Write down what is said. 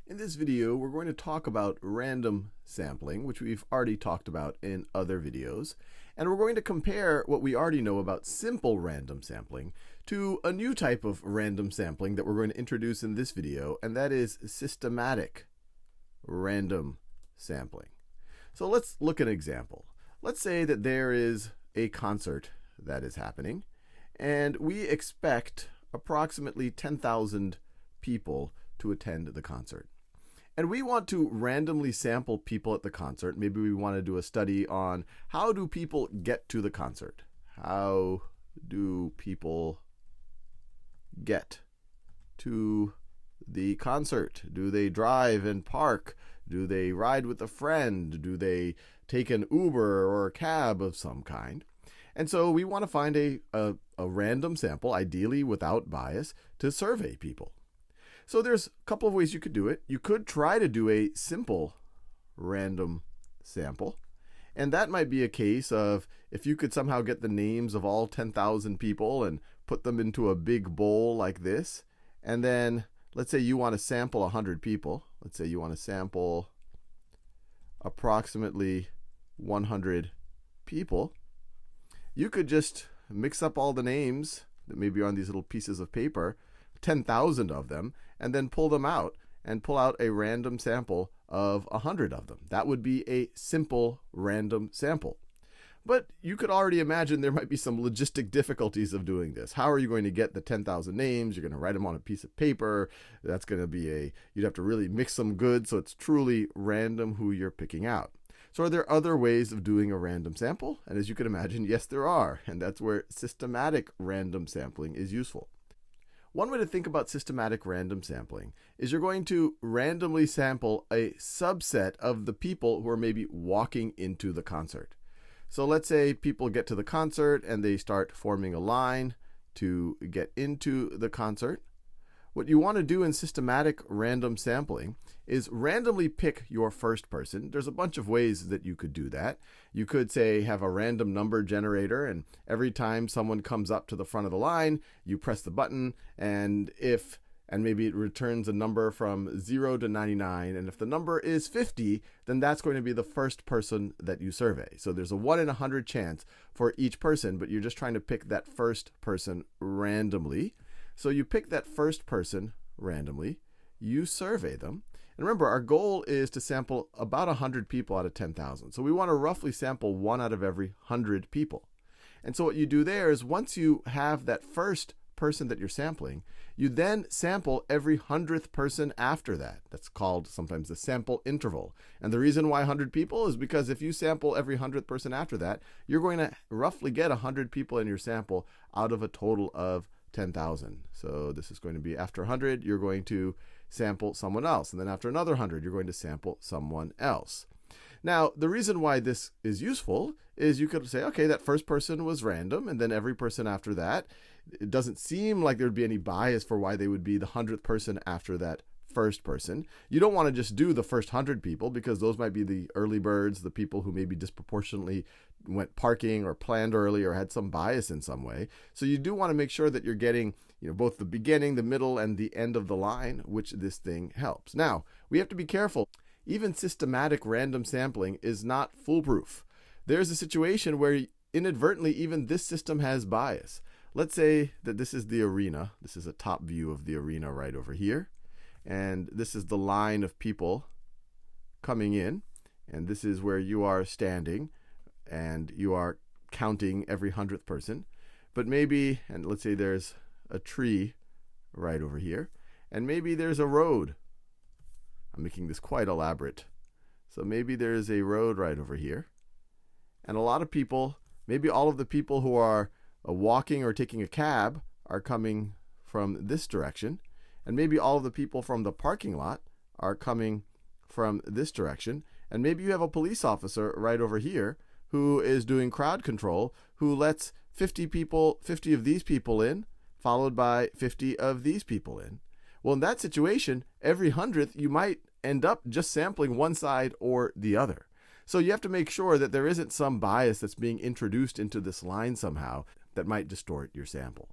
In this video, we're going to talk about random sampling, which we've already talked about in other videos. And we're going to compare what we already know about simple random sampling to a new type of random sampling that we're going to introduce in this video, and that is systematic random sampling. So let's look at an example. Let's say that there is a concert that is happening, and we expect approximately 10,000 people to attend the concert. And we want to randomly sample people at the concert. Maybe we want to do a study on how do people get to the concert? How do people get to the concert? Do they drive and park? Do they ride with a friend? Do they take an Uber or a cab of some kind? And so we want to find a random sample, ideally without bias, to survey people. So there's a couple of ways you could do it. You could try to do a simple random sample. And that might be a case of if you could somehow get the names of all 10,000 people and put them into a big bowl like this. And then let's say you want to sample 100 people. Let's say you want to sample approximately 100 people. You could just mix up all the names that maybe are on these little pieces of paper, 10,000 of them, and then pull them out and pull out a random sample of 100 of them. That would be a simple random sample. But you could already imagine there might be some logistic difficulties of doing this. How are you going to get the 10,000 names? You're going to write them on a piece of paper. That's going to be you'd have to really mix them good so it's truly random who you're picking out. So are there other ways of doing a random sample? And as you can imagine, yes, there are. And that's where systematic random sampling is useful. One way to think about systematic random sampling is you're going to randomly sample a subset of the people who are maybe walking into the concert. So let's say people get to the concert and they start forming a line to get into the concert. What you want to do in systematic random sampling is randomly pick your first person. There's a bunch of ways that you could do that. You could say have a random number generator, and every time someone comes up to the front of the line, you press the button, and maybe it returns a number from 0 to 99, and if the number is 50, then that's going to be the first person that you survey. So there's a 1 in 100 chance for each person, but you're just trying to pick that first person randomly. So you pick that first person randomly, you survey them. And remember, our goal is to sample about 100 people out of 10,000. So we want to roughly sample 1 out of every 100 people. And so what you do there is once you have that first person that you're sampling, you then sample every 100th person after that. That's called sometimes the sample interval. And the reason why 100 people is because if you sample every 100th person after that, you're going to roughly get 100 people in your sample out of a total of 10,000. So this is going to be after 100, you're going to sample someone else. And then after another 100, you're going to sample someone else. Now, the reason why this is useful is you could say, okay, that first person was random, and then every person after that, it doesn't seem like there'd be any bias for why they would be the 100th person after that first person. You don't want to just do the first 100 people because those might be the early birds, the people who maybe disproportionately went parking or planned early or had some bias in some way. So you do want to make sure that you're getting, both the beginning, the middle, and the end of the line, which this thing helps. Now, we have to be careful. Even systematic random sampling is not foolproof. There's a situation where inadvertently even this system has bias. Let's say that this is the arena. This is a top view of the arena right over here. And this is the line of people coming in. And this is where you are standing. And you are counting every 100th person. But maybe, and let's say there's a tree right over here. And maybe there's a road. I'm making this quite elaborate. So maybe there's a road right over here. And a lot of people, maybe all of the people who are walking or taking a cab are coming from this direction. And maybe all of the people from the parking lot are coming from this direction. And maybe you have a police officer right over here who is doing crowd control, who lets 50 of these people in, followed by 50 of these people in. Well, in that situation, every 100th, you might end up just sampling one side or the other. So you have to make sure that there isn't some bias that's being introduced into this line somehow that might distort your sample.